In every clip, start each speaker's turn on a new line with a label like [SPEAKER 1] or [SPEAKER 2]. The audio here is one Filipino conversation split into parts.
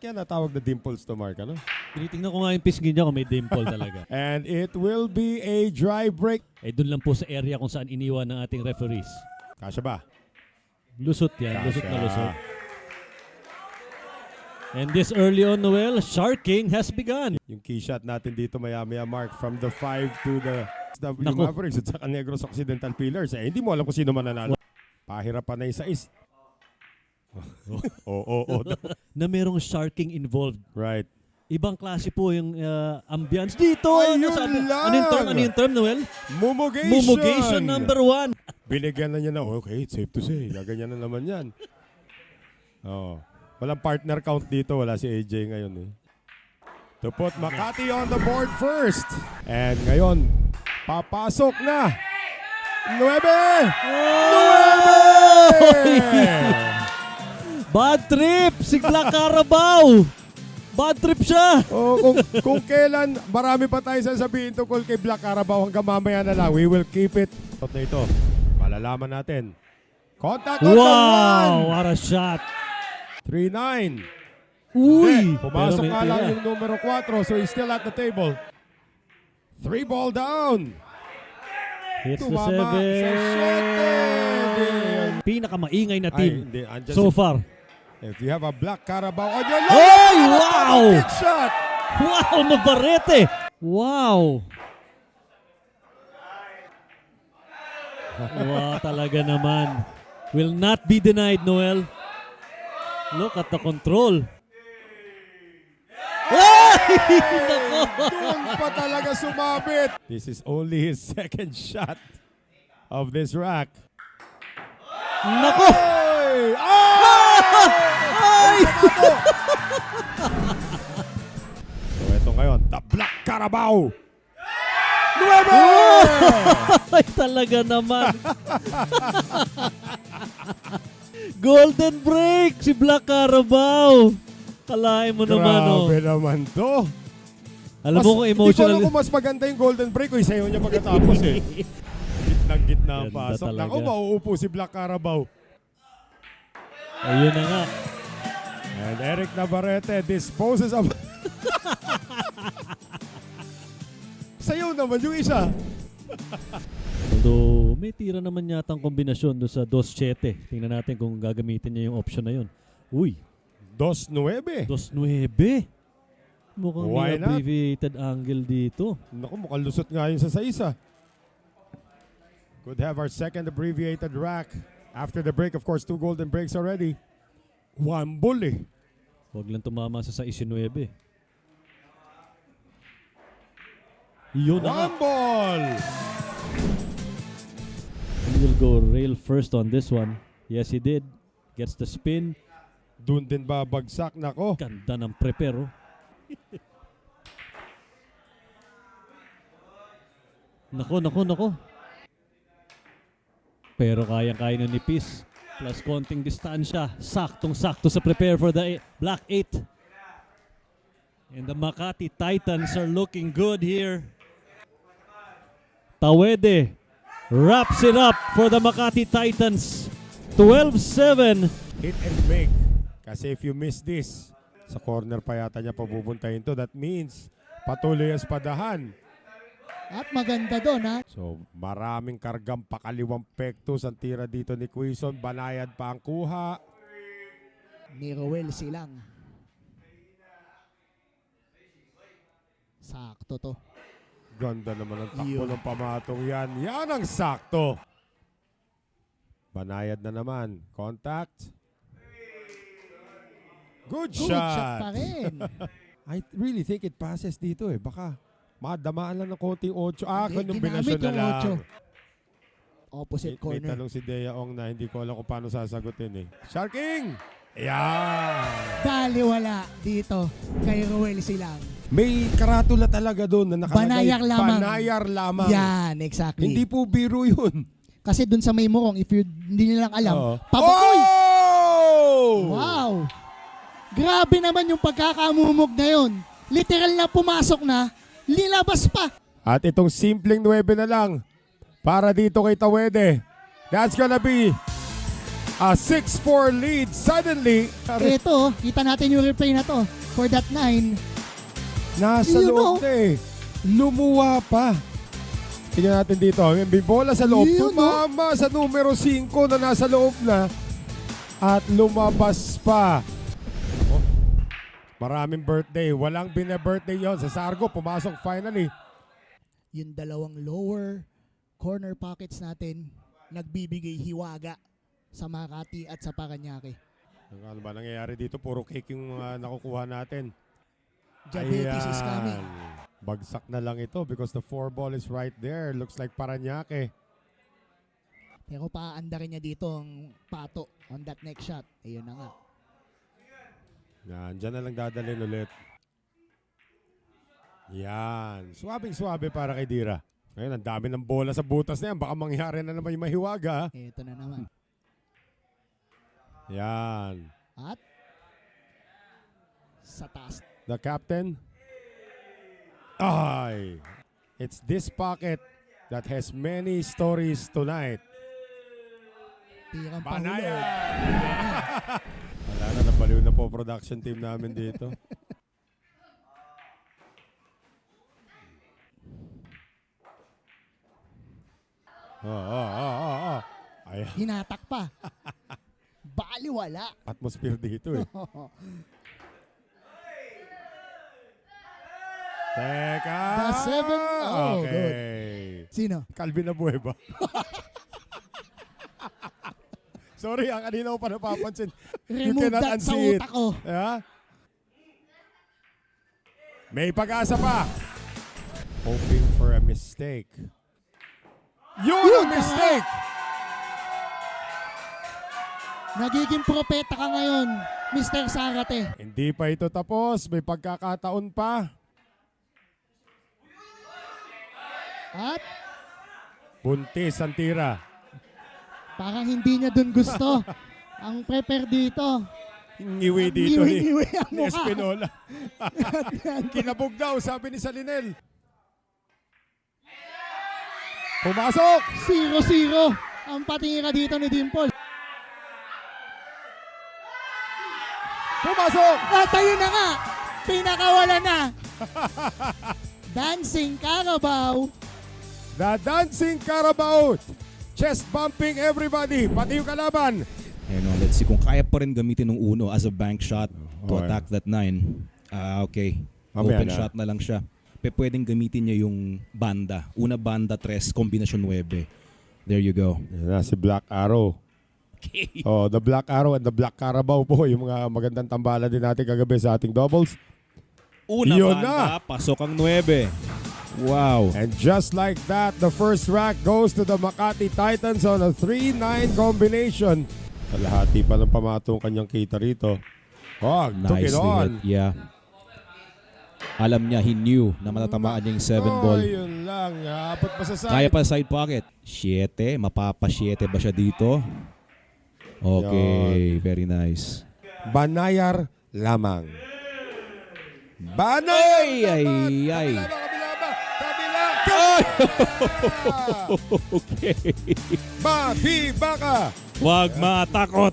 [SPEAKER 1] Kaya natawag na dimples to Mark, ano?
[SPEAKER 2] Tinitingnan ko nga yung pisngi niya kung may dimple talaga.
[SPEAKER 1] And it will be a dry break.
[SPEAKER 2] Eh doon lang po sa area kung saan iniwan ng ating referees.
[SPEAKER 1] Kasya ba?
[SPEAKER 2] Lusot yan, lusot na
[SPEAKER 1] Kasya.
[SPEAKER 2] lusot. And this early on, Noel, sharking has begun.
[SPEAKER 1] Yung key shot natin dito maya-maya, Mark, from the 5 to the SW
[SPEAKER 2] Naku.
[SPEAKER 1] Mavericks at saka Negros Occidental Pillars. Eh, hindi mo alam kung sino mananalo. Pahirapan na yung sais. Oo.
[SPEAKER 2] Na merong sharking involved.
[SPEAKER 1] Right.
[SPEAKER 2] Ibang klase po yung ambience dito.
[SPEAKER 1] Ayun lang!
[SPEAKER 2] Ano yung term, Noel?
[SPEAKER 1] Mumugation!
[SPEAKER 2] Mumugation number 1.
[SPEAKER 1] Binigyan na niya na, okay, it's safe to say. Gaganyan na naman yan. Oh. Walang partner count dito. Wala si AJ ngayon eh. To put Makati on the board first. And ngayon, papasok na. 9! 9!
[SPEAKER 2] Bad trip! Si Black Carabao! Bad trip siya!
[SPEAKER 1] Oh, kung kailan marami pa tayo sasabihin tungkol kay Black Carabao hanggang mamaya na lang, we will keep it. Na ito, malalaman natin. Contact on the
[SPEAKER 2] Wow!
[SPEAKER 1] one!
[SPEAKER 2] What a shot!
[SPEAKER 1] 3-9.
[SPEAKER 2] Uy!
[SPEAKER 1] Pumasok
[SPEAKER 2] Pero may
[SPEAKER 1] nga lang
[SPEAKER 2] tira.
[SPEAKER 1] yung numero 4, so he's still at the table. 3 ball down.
[SPEAKER 2] Hits the
[SPEAKER 1] Tumama sa 7.
[SPEAKER 2] Pinakamaingay na
[SPEAKER 1] Ay,
[SPEAKER 2] team
[SPEAKER 1] hindi. Andyan
[SPEAKER 2] so far.
[SPEAKER 1] If you have a Black Carabao on your
[SPEAKER 2] Ay! Wow!
[SPEAKER 1] Big shot!
[SPEAKER 2] Wow! Navarrete! Wow! Wow, talaga naman. Will not be denied, Noel. Look at the control. Ay! Nako!
[SPEAKER 1] Doon pa talaga sumabit. This is only his second shot of this rack.
[SPEAKER 2] Nako!
[SPEAKER 1] Ay! Ay! So ito ngayon, the Black Carabao. 9!
[SPEAKER 2] Ay, talaga naman. Golden break si Black Carabao. Kalahin mo naman, oh.
[SPEAKER 1] Grabe naman to.
[SPEAKER 2] Alam mo kung
[SPEAKER 1] Hindi ko alam
[SPEAKER 2] emotional.
[SPEAKER 1] kung mas maganda yung golden break o isayaw niya pagkatapos eh. Gitnang-gitna ang
[SPEAKER 2] Ganda
[SPEAKER 1] pasok.
[SPEAKER 2] talaga.
[SPEAKER 1] Naku, mauupo si Black Carabao.
[SPEAKER 2] Ayun na nga.
[SPEAKER 1] And Eric Navarrete disposes of... Sayaw naman yung isa.
[SPEAKER 2] Although may tira naman yata ang kombinasyon doon sa 2-7. Tingnan natin kung gagamitin niya yung option na yun. Uy,
[SPEAKER 1] 2-9.
[SPEAKER 2] 2-9. Mukhang
[SPEAKER 1] Why
[SPEAKER 2] may
[SPEAKER 1] not?
[SPEAKER 2] abbreviated angle dito.
[SPEAKER 1] Naku, mukhang lusot nga yun sa isa. Could have our second abbreviated rack. After the break, of course, 2 golden breaks already. 1 ball eh.
[SPEAKER 2] Huwag lang tumama sa 6-9. Yun na nga.
[SPEAKER 1] 1 ball!
[SPEAKER 2] He will go rail first on this one. Yes, he did. Gets the spin.
[SPEAKER 1] Doon din babagsak. Nako.
[SPEAKER 2] Ganda ng prepare, oh. Nako. Pero kayang-kaya na ni Peace. Plus konting distansya. Saktong-sakto sa prepare for the Black 8. And the Makati Titans are looking good here. Tawede wraps it up for the Makati Titans. 12-7.
[SPEAKER 1] Hit and make. Kasi if you miss this, sa corner pa yata niya papupuntahin to. That means patuloy ang espadahan.
[SPEAKER 3] At maganda doon, ha?
[SPEAKER 1] So maraming kargang pakaliwang pektos ang tira dito ni Quezon. Banayad pa ang kuha.
[SPEAKER 3] Ni Roel Silang. Sakto to.
[SPEAKER 1] Ganda naman ang takbo
[SPEAKER 3] Yun.
[SPEAKER 1] ng pamatong yan. Yan ang sakto. Banayad na naman. Contact. Good
[SPEAKER 3] Good shot
[SPEAKER 1] shot.
[SPEAKER 3] pa rin.
[SPEAKER 1] I really think it passes dito eh. Baka madamaan lang ng konting 8.
[SPEAKER 3] Hindi,
[SPEAKER 1] Kombinasyon
[SPEAKER 3] ginamit
[SPEAKER 1] na
[SPEAKER 3] yung
[SPEAKER 1] lang.
[SPEAKER 3] 8. Opposite
[SPEAKER 1] May
[SPEAKER 3] corner.
[SPEAKER 1] tanong si Dea Ong na hindi ko alam kung paano sasagutin eh. Sharking! Yeah!
[SPEAKER 3] Baliwala dito kay Roel Silang.
[SPEAKER 1] May karatula talaga doon na nakalagay.
[SPEAKER 3] Banayar lamang.
[SPEAKER 1] Banayar lamang.
[SPEAKER 3] Yan, exactly.
[SPEAKER 1] Hindi po biro yun.
[SPEAKER 3] Kasi dun sa may murong, if hindi nilang alam,
[SPEAKER 1] Oo.
[SPEAKER 3] pabakoy!
[SPEAKER 1] Oh!
[SPEAKER 3] Wow! Grabe naman yung pagkakamumog na yun. Literal na pumasok na, lilabas pa.
[SPEAKER 1] At itong simpleng 9 na lang para dito kay Tawede. That's gonna be A 6-4 lead suddenly.
[SPEAKER 3] Ito, kita natin yung replay na to. For that 9,
[SPEAKER 1] Nasa
[SPEAKER 3] You
[SPEAKER 1] loob
[SPEAKER 3] know.
[SPEAKER 1] na eh. Lumuwa pa. Tingnan natin dito. May bola sa loob.
[SPEAKER 3] You know.
[SPEAKER 1] Tumama sa numero 5 na nasa loob na. At lumabas pa. Oh, maraming birthday. Walang bine-birthday yon sa Sargo. Pumasok finally.
[SPEAKER 3] yung dalawang lower corner pockets natin nagbibigay hiwaga sa Makati at sa Paranaque.
[SPEAKER 1] Ano ba nangyayari dito? Puro cake yung mga nakukuha natin.
[SPEAKER 3] Diabetes is coming.
[SPEAKER 1] Bagsak na lang ito because the 4 ball is right there. Looks like Paranaque.
[SPEAKER 3] Pero paandarin niya dito ang pato on that next shot. Ayun na nga.
[SPEAKER 1] Yan, dyan na lang dadalhin ulit. Yan. Swabing-swabe para kay Dira. Ngayon, ang dami ng bola sa butas na yan. Baka mangyari na naman yung mahiwaga.
[SPEAKER 3] Ito na naman.
[SPEAKER 1] Yan.
[SPEAKER 3] At sa taas.
[SPEAKER 1] The captain. Ay. It's this pocket that has many stories tonight.
[SPEAKER 3] Tirang
[SPEAKER 1] Banaya!
[SPEAKER 3] pahulog.
[SPEAKER 1] Wala na, nabaliw na po production team namin dito. Ay,
[SPEAKER 3] Hinatak pa. Baliwala.
[SPEAKER 1] atmosphere dito eh. Teka!
[SPEAKER 3] The 7. Oh, good.
[SPEAKER 1] Okay.
[SPEAKER 3] Sino?
[SPEAKER 1] Calvin Abueva. Sorry, ang kanina ko pa napapansin. You
[SPEAKER 3] Remove
[SPEAKER 1] cannot
[SPEAKER 3] that sa
[SPEAKER 1] unsee it.
[SPEAKER 3] utak ko.
[SPEAKER 1] Yeah? May pag-asa pa. Hoping for a mistake. Yun ang mistake!
[SPEAKER 3] Nagiging propeta ka ngayon, Mr. Sarate.
[SPEAKER 1] Hindi pa ito tapos. May pagkakataon pa.
[SPEAKER 3] At
[SPEAKER 1] Buntis ang tira.
[SPEAKER 3] parang hindi niya dun gusto. Ang prepare dito.
[SPEAKER 1] Ngiwi dito ni
[SPEAKER 3] Ngiwi ang mukha.
[SPEAKER 1] Espinola. Kinabog daw, sabi ni Salinel. Pumasok!
[SPEAKER 3] 0-0 ang patinira dito ni Dimple.
[SPEAKER 1] Pumasok!
[SPEAKER 3] At ayun na nga, pinakawala na. Dancing Carabao.
[SPEAKER 1] The Dancing Carabao. Chest bumping everybody. Pati yung kalaban.
[SPEAKER 4] Ayun, let's see kung kaya pa rin gamitin ng uno as a bank shot to
[SPEAKER 1] Okay.
[SPEAKER 4] attack that 9. Okay.
[SPEAKER 1] Mamaya
[SPEAKER 4] Open
[SPEAKER 1] na.
[SPEAKER 4] shot na lang siya. Pwedeng gamitin niya yung banda. Una banda, 3, kombinasyon 9. There you go.
[SPEAKER 1] Yan na, si Black Arrow.
[SPEAKER 4] Okay.
[SPEAKER 1] Oh, the Black Arrow and the Black Carabao po. Yung mga magandang tambala din natin kagabi sa ating doubles.
[SPEAKER 4] Una
[SPEAKER 1] Yun
[SPEAKER 4] banda, pasok ang 9. Wow.
[SPEAKER 1] And just like that, the first rack goes to the Makati Titans on a 3-9 combination. Kalahati pa ng pamatong kanyang kita rito. Oh, took it
[SPEAKER 4] Nicely
[SPEAKER 1] on.
[SPEAKER 4] hit. Yeah. Alam niya, he knew na matatamaan niya yung 7 ball.
[SPEAKER 1] Oh, yun lang. Abot pa sa side.
[SPEAKER 4] Kaya pa side pocket. 7. Mapapa-7 ba siya dito? Okay. Very nice.
[SPEAKER 1] Banayar lamang. Banayar
[SPEAKER 4] Ay, ay,
[SPEAKER 1] lamang!
[SPEAKER 4] ay.
[SPEAKER 1] Kabila ba, kabila ba? Kabila!
[SPEAKER 4] Okay.
[SPEAKER 1] Babi baka!
[SPEAKER 4] Wag matakot.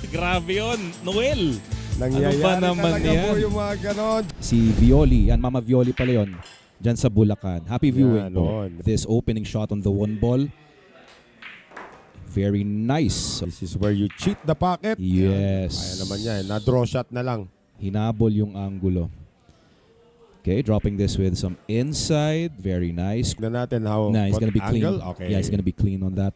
[SPEAKER 4] Grabe yun, Noel.
[SPEAKER 1] Nangyayari
[SPEAKER 4] Ano ba naman
[SPEAKER 1] talaga
[SPEAKER 4] yan?
[SPEAKER 1] po yung mga ganon.
[SPEAKER 4] Si Violi, yan Mama Violi pala yun. Diyan sa Bulacan. Happy viewing
[SPEAKER 1] Yan,
[SPEAKER 4] po.
[SPEAKER 1] on.
[SPEAKER 4] This opening shot on the 1 ball. Very nice.
[SPEAKER 1] This is where you cheat the pocket.
[SPEAKER 4] Yes.
[SPEAKER 1] Kaya naman yan. Na-draw shot na lang.
[SPEAKER 4] Hinabol yung angulo. Okay, dropping this with some inside. Very nice.
[SPEAKER 1] Tignan natin how
[SPEAKER 4] Nah, he's
[SPEAKER 1] what
[SPEAKER 4] gonna be clean.
[SPEAKER 1] angle. Okay.
[SPEAKER 4] Yeah, he's gonna be clean on that.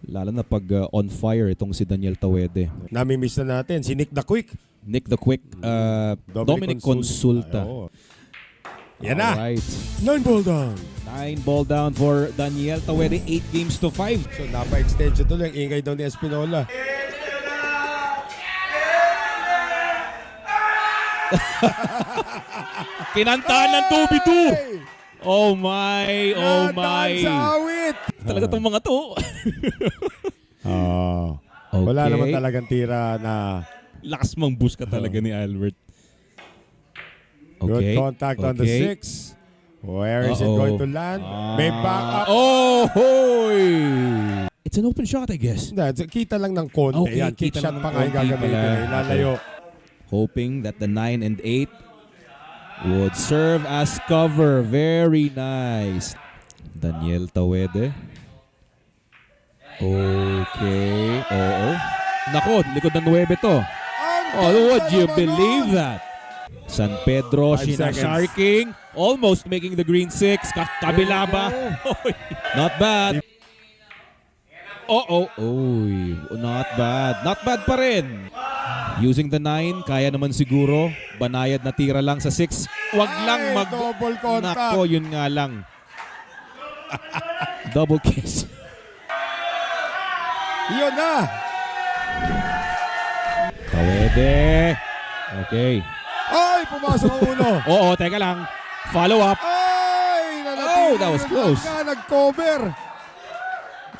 [SPEAKER 4] Lalo na pag on fire itong si Daniel Tawede.
[SPEAKER 1] Nami-miss na natin. Si Nick the Quick.
[SPEAKER 4] Nick the Quick, Dominic Consulta.
[SPEAKER 1] Oo. Yan na.
[SPEAKER 4] Alright.
[SPEAKER 1] 9 ball down.
[SPEAKER 4] 9 ball down for Daniel Tawede, 8 games to 5.
[SPEAKER 1] So napa-extension tuloy. Ang ingay daw ni Espinola.
[SPEAKER 4] Kinantahan ng 2v2. Oh my, oh my.
[SPEAKER 1] Nadaan sa awit.
[SPEAKER 4] Talaga tong mga to.
[SPEAKER 1] Wala
[SPEAKER 4] Okay.
[SPEAKER 1] naman talagang tira na
[SPEAKER 4] Lakas mang boost ka talaga ni Albert.
[SPEAKER 1] good
[SPEAKER 4] Okay.
[SPEAKER 1] contact on the
[SPEAKER 4] Okay.
[SPEAKER 1] 6. Where is it
[SPEAKER 4] Uh-oh.
[SPEAKER 1] going to land? May backup.
[SPEAKER 4] Oh, hoy! It's an open shot, I guess.
[SPEAKER 1] Hindi, kita lang ng konti.
[SPEAKER 4] Okay,
[SPEAKER 1] Yan, kick
[SPEAKER 4] kita
[SPEAKER 1] shot
[SPEAKER 4] lang
[SPEAKER 1] pa
[SPEAKER 4] ng
[SPEAKER 1] nga yung
[SPEAKER 4] konti
[SPEAKER 1] gagamitin.
[SPEAKER 4] pala.
[SPEAKER 1] Eh. Lalayo.
[SPEAKER 4] Hoping that the 9 and 8 would serve as cover. Very nice. Daniel Tawede. Okay. Oo. Nako, likod ng 9 to. Oh, would you believe that? San Pedro,
[SPEAKER 1] 5
[SPEAKER 4] Shina
[SPEAKER 1] seconds.
[SPEAKER 4] Sharking, almost making the green 6. Kabila ba? Not bad. Oh, not bad. Not bad pa rin. Using the 9, kaya naman siguro. Banayad na tira lang sa 6. Wag lang mag...
[SPEAKER 1] Double contact.
[SPEAKER 4] Nako, yun nga lang. Double kiss.
[SPEAKER 1] Yun na.
[SPEAKER 4] Kawede. Okay.
[SPEAKER 1] Ay, pumasok ang uno.
[SPEAKER 4] Oo, teka lang. Follow up.
[SPEAKER 1] Ay,
[SPEAKER 4] Oh, that was close.
[SPEAKER 1] Nag-cover.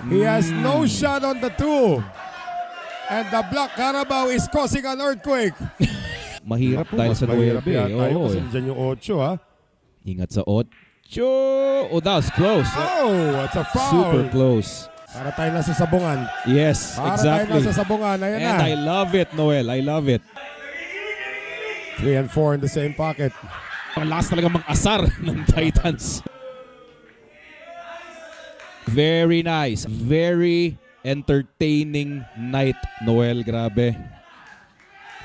[SPEAKER 1] He has no shot on the 2. And the Black Carabao is causing an earthquake.
[SPEAKER 4] Mahirap dahil sa 9.
[SPEAKER 1] Mahirap yata yun
[SPEAKER 4] Oo.
[SPEAKER 1] kasi dyan yung 8, ha?
[SPEAKER 4] Ingat sa 8. Oh, that was close.
[SPEAKER 1] Oh, it's a foul.
[SPEAKER 4] Super close.
[SPEAKER 1] Para tayo nasa sabungan.
[SPEAKER 4] Yes,
[SPEAKER 1] Para
[SPEAKER 4] exactly.
[SPEAKER 1] tayo nasa sabungan. Ayan
[SPEAKER 4] And
[SPEAKER 1] na.
[SPEAKER 4] I love it, Noel. I love it.
[SPEAKER 1] 3 and 4 in the same pocket.
[SPEAKER 4] Ang last talaga mag-asar ng Titans. Very nice. Very entertaining night, Noel. Grabe.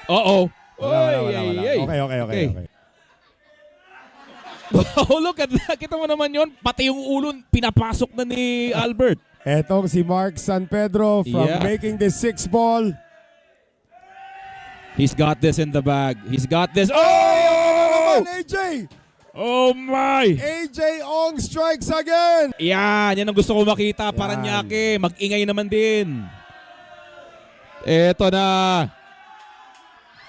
[SPEAKER 4] Uh-oh.
[SPEAKER 1] Wala.
[SPEAKER 4] Ay.
[SPEAKER 1] Okay.
[SPEAKER 4] Oh, look at that. Kita mo naman yon. Pati yung ulo, pinapasok na ni Albert.
[SPEAKER 1] Etong si Mark San Pedro from
[SPEAKER 4] Yeah.
[SPEAKER 1] making this 6 ball.
[SPEAKER 4] He's got this in the bag. He's got this.
[SPEAKER 1] Oh!
[SPEAKER 4] Oh!
[SPEAKER 1] AJ!
[SPEAKER 4] Oh my!
[SPEAKER 1] AJ Ong strikes again!
[SPEAKER 4] Yan ang gusto ko makita.
[SPEAKER 1] Yan.
[SPEAKER 4] Paranaque, mag-ingay naman din. Eto na.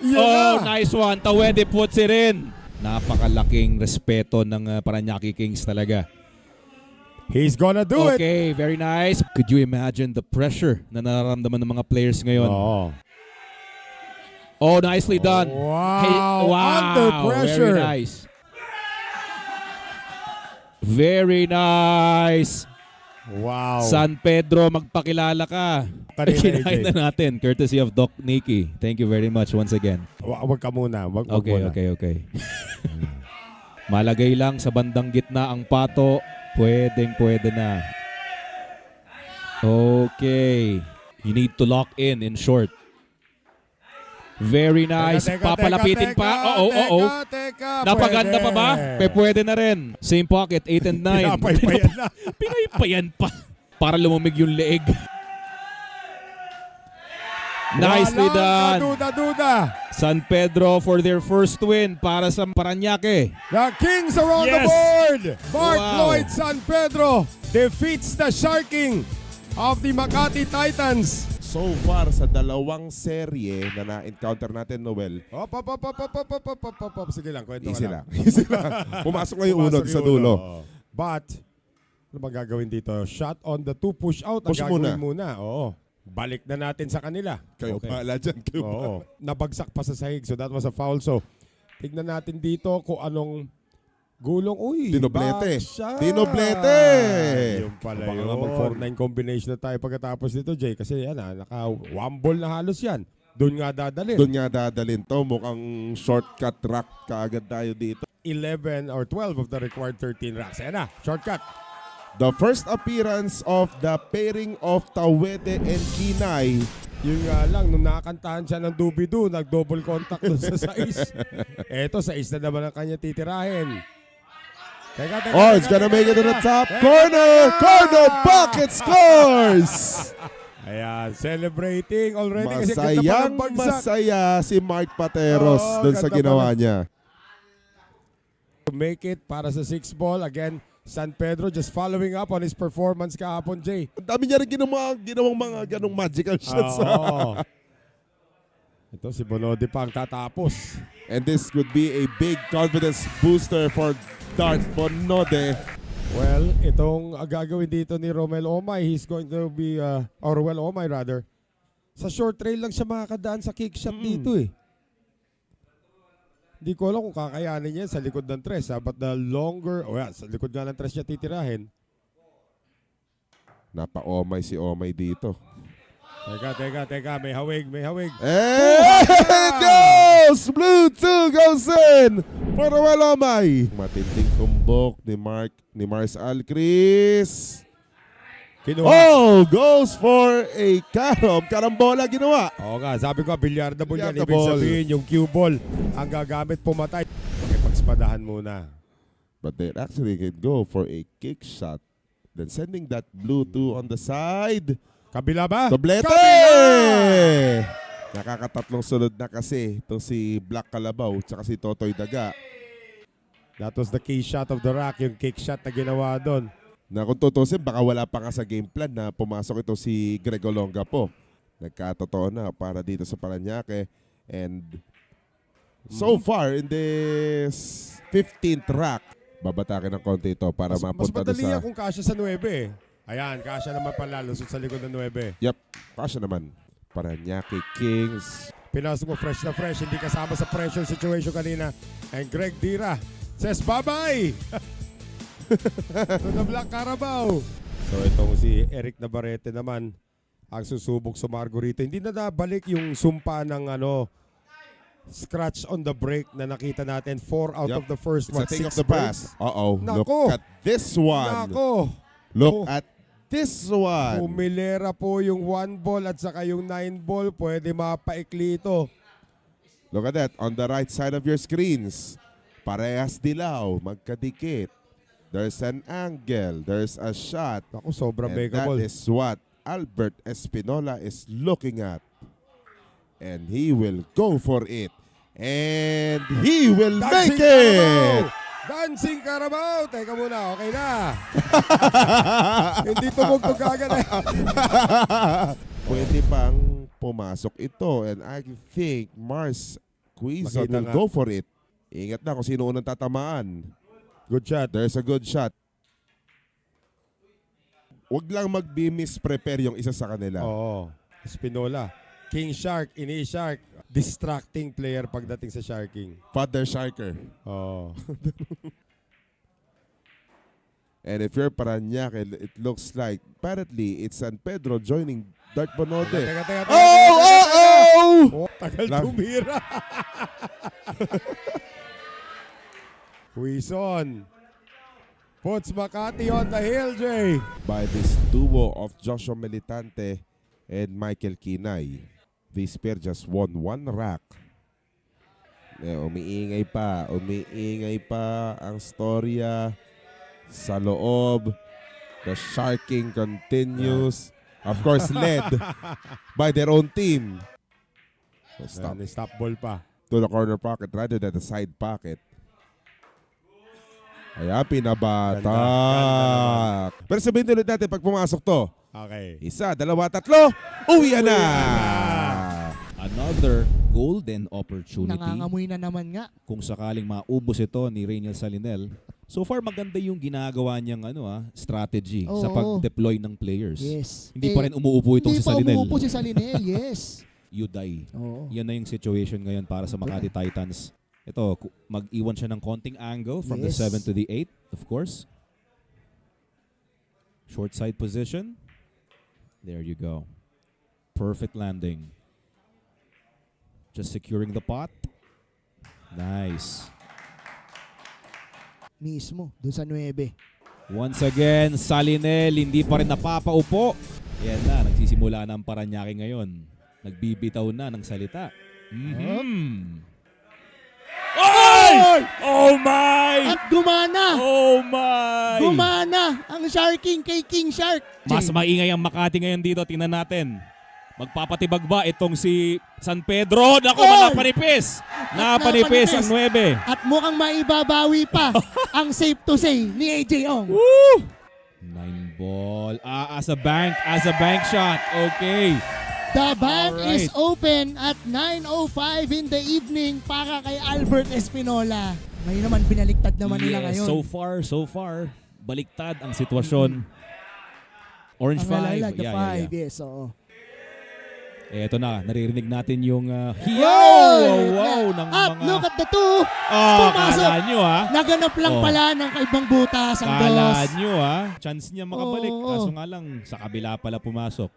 [SPEAKER 1] Yun na.
[SPEAKER 4] Nice one. Tawede puts it in. Napakalaking respeto ng Paranaque Kings talaga.
[SPEAKER 1] He's gonna do it.
[SPEAKER 4] Okay, very nice. Could you imagine the pressure na nararamdaman ng mga players ngayon?
[SPEAKER 1] Oo.
[SPEAKER 4] Oh, nicely done.
[SPEAKER 1] Wow.
[SPEAKER 4] Hey, wow.
[SPEAKER 1] Under pressure.
[SPEAKER 4] Very nice. Very nice.
[SPEAKER 1] Wow.
[SPEAKER 4] San Pedro, magpakilala ka.
[SPEAKER 1] Kanina,
[SPEAKER 4] Kinain
[SPEAKER 1] AJ.
[SPEAKER 4] na natin, courtesy of Doc Nicky. Thank you very much once again.
[SPEAKER 1] Wag ka muna. Wag muna.
[SPEAKER 4] Okay. Malagay lang sa bandang gitna ang pato. Pwede na. Okay. You need to lock in short. Very nice. Papalapitin pa. Oo.
[SPEAKER 1] Teka.
[SPEAKER 4] Napaganda pa ba? Pwede na rin. Same pocket, 8 and 9.
[SPEAKER 1] Pinapaypayan na.
[SPEAKER 4] Pinaypayan pa. Para lumamig yung leeg. Nicely done.
[SPEAKER 1] Duda.
[SPEAKER 4] San Pedro for their first win para sa Paranaque.
[SPEAKER 1] The Kings are on the
[SPEAKER 4] Yes.
[SPEAKER 1] board. Mark
[SPEAKER 4] Wow.
[SPEAKER 1] Lloyd San Pedro defeats the Sharking of the Makati Titans.
[SPEAKER 5] So far sa dalawang serye na na-encounter natin, Noel,
[SPEAKER 1] Op. Sige lang, kwento
[SPEAKER 5] easy
[SPEAKER 1] ka lang.
[SPEAKER 5] lang. Easy lang. Pumasok na yung uno
[SPEAKER 1] Pumasok
[SPEAKER 5] sa
[SPEAKER 1] yung
[SPEAKER 5] dulo.
[SPEAKER 1] uno. But, ano ba gagawin dito? Shot on the 2, push out. Ang
[SPEAKER 5] Push
[SPEAKER 1] gagawin muna. Oo. Balik na natin sa kanila.
[SPEAKER 5] Kayo
[SPEAKER 4] Okay.
[SPEAKER 5] paala dyan. Kayo
[SPEAKER 1] Oo.
[SPEAKER 5] paala.
[SPEAKER 1] Nabagsak pa sa sahig. So that was a foul. So, tignan natin dito kung anong gulong. Uy,
[SPEAKER 5] Dinoblete.
[SPEAKER 1] back shot.
[SPEAKER 5] Dinoblete.
[SPEAKER 1] Yung pala
[SPEAKER 5] Baka
[SPEAKER 1] yun.
[SPEAKER 5] naman.
[SPEAKER 1] 4-9 combination na tayo pagkatapos nito, Jay. Kasi yan naka one ball na halos yan. Doon nga dadalhin.
[SPEAKER 5] Doon nga dadalhin to. Mukhang shortcut rack kaagad tayo dito.
[SPEAKER 1] 11 or 12 of the required 13 racks. Ayan na, shortcut.
[SPEAKER 5] The first appearance of the pairing of Tawede and Kinay.
[SPEAKER 1] Yung nga lang, nung nakakantahan siya ng Dubidu, nag-double contact dun sa sais. Eto, sais na naman ang kanya titirahin. Teka.
[SPEAKER 5] Oh, it's gonna make it to the top corner. Corner pocket scores.
[SPEAKER 1] Ayan, celebrating already kasi ganda pa
[SPEAKER 5] Masayang
[SPEAKER 1] ng bagsak.
[SPEAKER 5] masaya si Mark Pateros
[SPEAKER 1] Oo,
[SPEAKER 5] doon sa
[SPEAKER 1] ganda
[SPEAKER 5] ginawa
[SPEAKER 1] pala.
[SPEAKER 5] niya.
[SPEAKER 1] Make it para sa 6 ball. Again, San Pedro just following up on his performance kahapon, Jay.
[SPEAKER 5] Ang dami niya rin ginawang mga ganong magical shots.
[SPEAKER 1] Oo. Ito si Bonode pa ang tatapos.
[SPEAKER 5] And this could be a big confidence booster for Dart Bonode.
[SPEAKER 1] Well, itong gagawin dito ni Romel Omay, he's going to be, or Romel Omay rather, sa short trail lang siya makakadaan sa kick shot dito eh. Hindi ko alam kung kakayanin niya sa likod ng tres, but the longer, sa likod nga ng tres niya titirahin.
[SPEAKER 5] Napa-omay si Omay dito.
[SPEAKER 1] Teka. May hawig.
[SPEAKER 5] And it goes! Blue 2 goes in for Noel Omay. Matinding tumbok ni Mars Alcris.
[SPEAKER 1] Kinuha.
[SPEAKER 5] Oh! Goes for a karambola ginawa.
[SPEAKER 1] Oo nga, sabi ko, bilyardable yan. Ibig
[SPEAKER 5] Bilyardable.
[SPEAKER 1] sabihin, yung cue ball ang gagamit pumatay. Pakipagsipadahan muna.
[SPEAKER 5] But they actually can go for a kick shot. Then sending that blue 2 on the side.
[SPEAKER 1] Kabila ba?
[SPEAKER 5] Doblete!
[SPEAKER 1] Kabila!
[SPEAKER 5] Nakakatatlong sunod na kasi itong si Black Calabaw tsaka si Totoy Daga.
[SPEAKER 1] That was the key shot of the rack, yung kick shot na ginawa doon.
[SPEAKER 5] Na kung tutusin, baka wala pa nga sa game plan na pumasok ito si Greg Olonga po. Nagkatotoo na para dito sa Parañaque. And so far, in this 15th rack, babatakin ng konti ito para
[SPEAKER 1] Mas
[SPEAKER 5] mapunta doon
[SPEAKER 1] madali
[SPEAKER 5] sa...
[SPEAKER 1] yan kung kasya sa 9 eh. Ayan, kasya naman pala, lusot sa likod ng 9.
[SPEAKER 5] Yep, kasya naman. Parañaque Kings.
[SPEAKER 1] Pinasok mo fresh na fresh, hindi kasama sa pressure situation kanina. And Greg Dira says bye-bye! To the Black Carabao. So itong si Eric Navarrete naman ang susubok sa Margarito. Hindi na nabalik yung sumpa ng scratch on the break na nakita natin. 4 out
[SPEAKER 5] Yep.
[SPEAKER 1] of the first
[SPEAKER 5] It's a
[SPEAKER 1] one.
[SPEAKER 5] take
[SPEAKER 1] 6
[SPEAKER 5] of the pass. Uh-oh, look
[SPEAKER 1] Nako.
[SPEAKER 5] at this one.
[SPEAKER 1] Nako!
[SPEAKER 5] Look at this one.
[SPEAKER 1] Pumilera po yung 1 ball at saka yung 9 ball. Pwede mapaikli ito.
[SPEAKER 5] Look at that. On the right side of your screens. Parehas dilaw. Magkadikit. There's an angle. There's a shot.
[SPEAKER 1] Ako, sobrang
[SPEAKER 5] And
[SPEAKER 1] mega
[SPEAKER 5] that
[SPEAKER 1] ball.
[SPEAKER 5] is what Albert Espinola is looking at. And he will go for it. And he will make it!
[SPEAKER 1] Dancing Carabao! Teka muna, okay na. Hindi tumugtog agad eh.
[SPEAKER 5] Pwede pang pumasok ito. And I think Mars Quizon
[SPEAKER 1] Makita
[SPEAKER 5] will
[SPEAKER 1] nga.
[SPEAKER 5] go for it. Ingat na kung sino unang tatamaan.
[SPEAKER 1] Good shot.
[SPEAKER 5] There's a good shot. Huwag lang mag-misprepare yung isa sa kanila.
[SPEAKER 1] Oo. Spinola. King Shark, ini Shark. Distracting player pagdating sa Sharking.
[SPEAKER 5] Father Sharker.
[SPEAKER 1] Oo.
[SPEAKER 5] And if you're Parañaque, it looks like apparently it's San Pedro joining Dark Bonode.
[SPEAKER 1] Teka.
[SPEAKER 5] Oh!
[SPEAKER 1] Tagal
[SPEAKER 5] Lang.
[SPEAKER 1] tumira. Quizon. Puts Makati on the hill, Jay.
[SPEAKER 5] By this duo of Joshua Militante and Michael Kinay. This pair just won 1 rack. Umiingay pa ang storya sa loob. The sharking continues. Of course, led by their own team. Stop
[SPEAKER 1] Stop ball pa.
[SPEAKER 5] to the corner pocket rather than the side pocket. Kaya pinabatak. Pero sabihin ulit natin pag pumasok to.
[SPEAKER 1] Okay.
[SPEAKER 5] 1, 2, 3. Uwi na!
[SPEAKER 4] Another golden opportunity
[SPEAKER 3] Nangangamoy na naman nga.
[SPEAKER 4] kung sakaling maubos ito ni Rainiel Salinel. So far maganda yung ginagawa niyang strategy sa
[SPEAKER 3] Oo.
[SPEAKER 4] pag-deploy ng players.
[SPEAKER 3] Yes.
[SPEAKER 4] Hindi pa rin umuupo itong
[SPEAKER 3] Hindi
[SPEAKER 4] si
[SPEAKER 3] pa
[SPEAKER 4] Salinel.
[SPEAKER 3] umuupo si Salinel, yes.
[SPEAKER 4] Yuday.
[SPEAKER 3] Oo.
[SPEAKER 4] Yan na yung situation ngayon para sa Makati Titans. Ito, mag-iwan siya ng konting angle from the
[SPEAKER 3] Yes.
[SPEAKER 4] 7 to the 8, of course. Short side position. There you go. Perfect landing. Just securing the pot. Nice.
[SPEAKER 3] Mismo, dun sa 9.
[SPEAKER 4] Once again, Salinel hindi pa rin napapaupo. Yan na, nagsisimula na ang Parañaque ngayon. Nagbibitaw na ng salita. Oh my!
[SPEAKER 3] At gumana!
[SPEAKER 4] Oh my!
[SPEAKER 3] Gumana ang Sharking kay King Shark.
[SPEAKER 4] Mas maingay ang Makati ngayon dito. Tingnan natin. Magpapatibag ba itong si San Pedro? Naku,
[SPEAKER 3] Oy!
[SPEAKER 4] napanipis! Napanipis ang 9.
[SPEAKER 3] At mukhang maibabawi pa ang safe to say ni AJ Ong.
[SPEAKER 4] Woo! 9 ball. As a bank shot. Okay.
[SPEAKER 3] The bank
[SPEAKER 4] Alright.
[SPEAKER 3] is open at 9:05 in the evening para kay Albert Espinola. Ngayon naman, binaliktad naman nila ngayon.
[SPEAKER 4] So far, baliktad ang sitwasyon. Orange
[SPEAKER 3] Ang
[SPEAKER 4] 5.
[SPEAKER 3] alala, the 5, yes, oo.
[SPEAKER 4] Eto na, naririnig natin yung
[SPEAKER 3] Oy!
[SPEAKER 4] wow ng
[SPEAKER 3] At
[SPEAKER 4] mga...
[SPEAKER 3] look at the two.
[SPEAKER 4] Oh,
[SPEAKER 3] Pumasok.
[SPEAKER 4] kala nyo
[SPEAKER 3] Naganap lang
[SPEAKER 4] Oh.
[SPEAKER 3] pala ng kaibang butas ang
[SPEAKER 4] Kala
[SPEAKER 3] dos.
[SPEAKER 4] nyo chance niya makabalik.
[SPEAKER 3] Oo.
[SPEAKER 4] Kaso nga lang, sa kabila pala pumasok.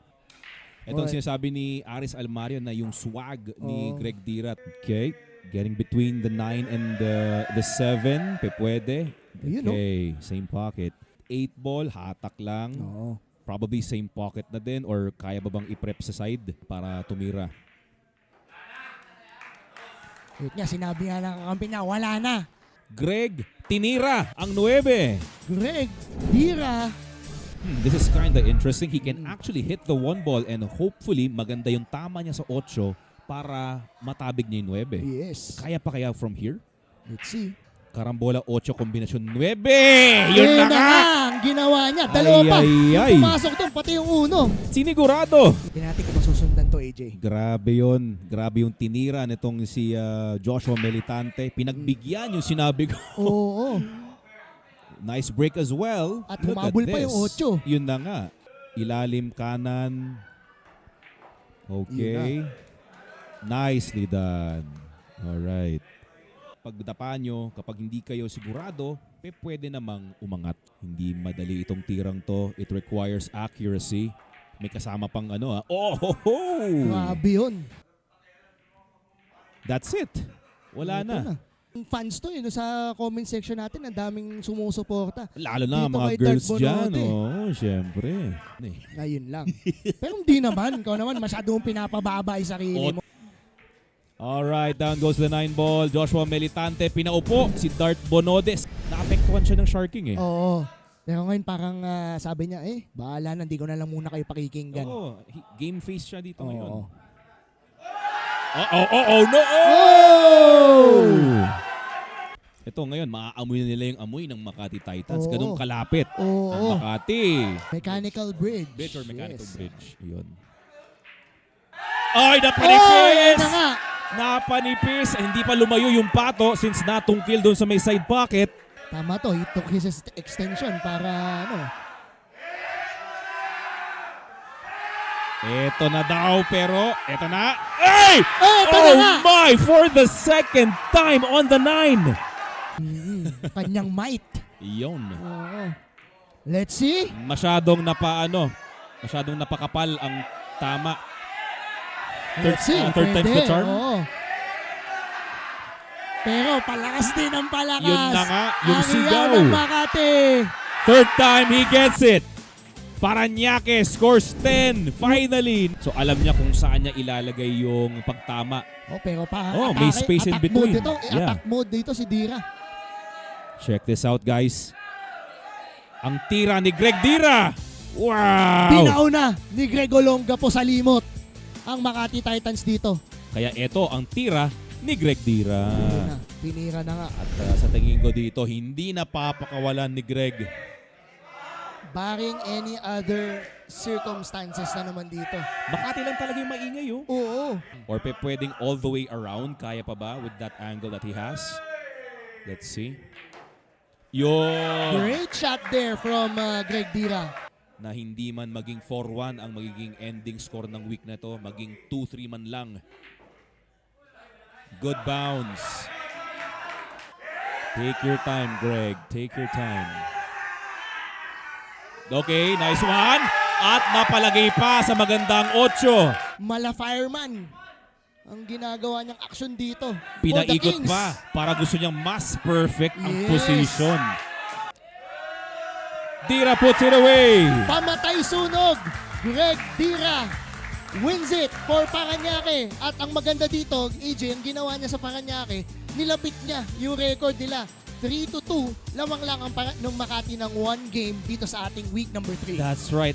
[SPEAKER 4] Ito ang
[SPEAKER 3] Alright.
[SPEAKER 4] sinasabi ni Aris Almario na yung swag ni
[SPEAKER 3] Oo.
[SPEAKER 4] Greg Dirat. Okay, getting between the 9 and the 7. Pwede.
[SPEAKER 3] Ayun, no?
[SPEAKER 4] Okay, same pocket. 8 ball, hatak lang.
[SPEAKER 3] Oo.
[SPEAKER 4] Probably same pocket na din or kaya ba bang i-prep sa side para tumira?
[SPEAKER 3] Wait nga, sinabi nga ng kakampi niya, wala na.
[SPEAKER 4] Greg, tinira ang 9.
[SPEAKER 3] Greg Dira.
[SPEAKER 4] This is kind of interesting. He can actually hit the 1 ball and hopefully maganda yung tama niya sa 8 para matabig niya yung 9.
[SPEAKER 3] Yes.
[SPEAKER 4] Kaya pa kaya from here?
[SPEAKER 3] Let's see.
[SPEAKER 4] Karambola 8 kombinasyon 9. Yun na nga!
[SPEAKER 3] ang ginawa niya. Dalawa pa.
[SPEAKER 4] Ay,
[SPEAKER 3] Yung
[SPEAKER 4] ay.
[SPEAKER 3] pumasok doon, pati yung uno.
[SPEAKER 4] Sinigurado.
[SPEAKER 3] Hindi natin kung masusundan to, AJ.
[SPEAKER 4] Grabe yun. Grabe yung tinira nitong si Joshua Melitante. Pinagbigyan yung sinabi ko.
[SPEAKER 3] Oo.
[SPEAKER 4] Nice break as well.
[SPEAKER 3] At
[SPEAKER 4] Look
[SPEAKER 3] humabol
[SPEAKER 4] at
[SPEAKER 3] pa
[SPEAKER 4] this.
[SPEAKER 3] yung 8.
[SPEAKER 4] Yun na nga. Ilalim kanan. Okay. Nicely done. Alright. Pagdapa nyo, kapag hindi kayo sigurado, pwede namang umangat. Hindi madali itong tirang to. It requires accuracy. May kasama pang ano Oh! Ho, ho!
[SPEAKER 3] Grabe yun.
[SPEAKER 4] That's it. Wala
[SPEAKER 3] Ito
[SPEAKER 4] na.
[SPEAKER 3] Yung fans to, yun, sa comment section natin, ang daming sumusuporta.
[SPEAKER 4] Lalo na
[SPEAKER 3] Dito
[SPEAKER 4] mga
[SPEAKER 3] kay
[SPEAKER 4] girls
[SPEAKER 3] Dark
[SPEAKER 4] dyan.
[SPEAKER 3] Bonote.
[SPEAKER 4] Oo, syempre.
[SPEAKER 3] Ngayon lang. Pero hindi naman. Ikaw naman, masyadong pinapababa yung sarili mo.
[SPEAKER 4] Alright, down goes the 9 ball. Joshua Melitante, pinaupo si Dart Bonodes. Naapektuhan siya ng sharking
[SPEAKER 3] Oo. Pero ngayon parang sabi niya, bahala na, hindi ko na lang muna kayo pakikinggan.
[SPEAKER 4] Oo, game face siya dito ngayon.
[SPEAKER 3] Oo.
[SPEAKER 4] No!
[SPEAKER 3] Oh!
[SPEAKER 4] Ito ngayon, maaamoy na nila yung amoy ng Makati Titans.
[SPEAKER 3] Oo.
[SPEAKER 4] Ganun kalapit ang
[SPEAKER 3] Oo.
[SPEAKER 4] Makati.
[SPEAKER 3] Mechanical bridge.
[SPEAKER 4] Bridge or mechanical
[SPEAKER 3] Yes.
[SPEAKER 4] bridge. Yun. Ay,
[SPEAKER 3] Oh,
[SPEAKER 4] napanipis!
[SPEAKER 3] na nga.
[SPEAKER 4] Napanipis. Hindi pa lumayo yung pato since natungkil doon sa may side pocket.
[SPEAKER 3] Tama to, he took his extension para
[SPEAKER 4] Ito na daw, pero ito na. Ay!
[SPEAKER 3] ito na
[SPEAKER 4] Oh
[SPEAKER 3] nga!
[SPEAKER 4] my! For the second time on the 9.
[SPEAKER 3] Kanyang might.
[SPEAKER 4] Yun.
[SPEAKER 3] Oo. Let's see.
[SPEAKER 4] Masyadong napakapal ang tama.
[SPEAKER 3] Let's see.
[SPEAKER 4] Third time's the charm?
[SPEAKER 3] Oo. Pero palakas din ang palakas.
[SPEAKER 4] Yun na nga, yung
[SPEAKER 3] ang
[SPEAKER 4] sigaw.
[SPEAKER 3] iyaw ng Makati.
[SPEAKER 4] Third time, he gets it. Paranaque scores 10. Finally. So alam niya kung saan niya ilalagay yung pagtama.
[SPEAKER 3] Pero
[SPEAKER 4] may space in between.
[SPEAKER 3] Mode dito,
[SPEAKER 4] Yeah.
[SPEAKER 3] Attack mode dito si Dira.
[SPEAKER 4] Check this out, guys. Ang tira ni Greg Dira. Wow!
[SPEAKER 3] Pinauna ni Greg Olonga po sa limot ang Makati Titans dito.
[SPEAKER 4] Kaya ito ang tira ni Greg Dira.
[SPEAKER 3] Pinira na nga.
[SPEAKER 4] At sa tingin ko dito, hindi na papakawalan ni Greg.
[SPEAKER 3] Barring any other circumstances na naman dito.
[SPEAKER 4] Makati lang talaga yung maingay, oh.
[SPEAKER 3] Oo.
[SPEAKER 4] Or pwedeng all the way around. Kaya pa ba with that angle that he has? Let's see. Yun!
[SPEAKER 3] Great shot there from Greg Dira.
[SPEAKER 4] Na hindi man maging 4-1 ang magiging ending score ng week na to. Maging 2-3 man lang. Good bounce. Take your time, Greg. Take your time. Okay, nice one. At napalagay pa sa magandang 8.
[SPEAKER 3] Mala fireman ang ginagawa niyang action dito.
[SPEAKER 4] Pinaikot
[SPEAKER 3] For the Kings.
[SPEAKER 4] pa para gusto niyang mas perfect ang
[SPEAKER 3] Yes.
[SPEAKER 4] position. Dira puts it away.
[SPEAKER 3] Pamatay sunog. Greg Dira wins it for Paranaque. At ang maganda dito, AJ, ang ginawa niya sa Paranaque, nilapit niya yung record nila. 3-2, lamang lang ang ng Makati ng 1 game dito sa ating week number 3.
[SPEAKER 4] That's right.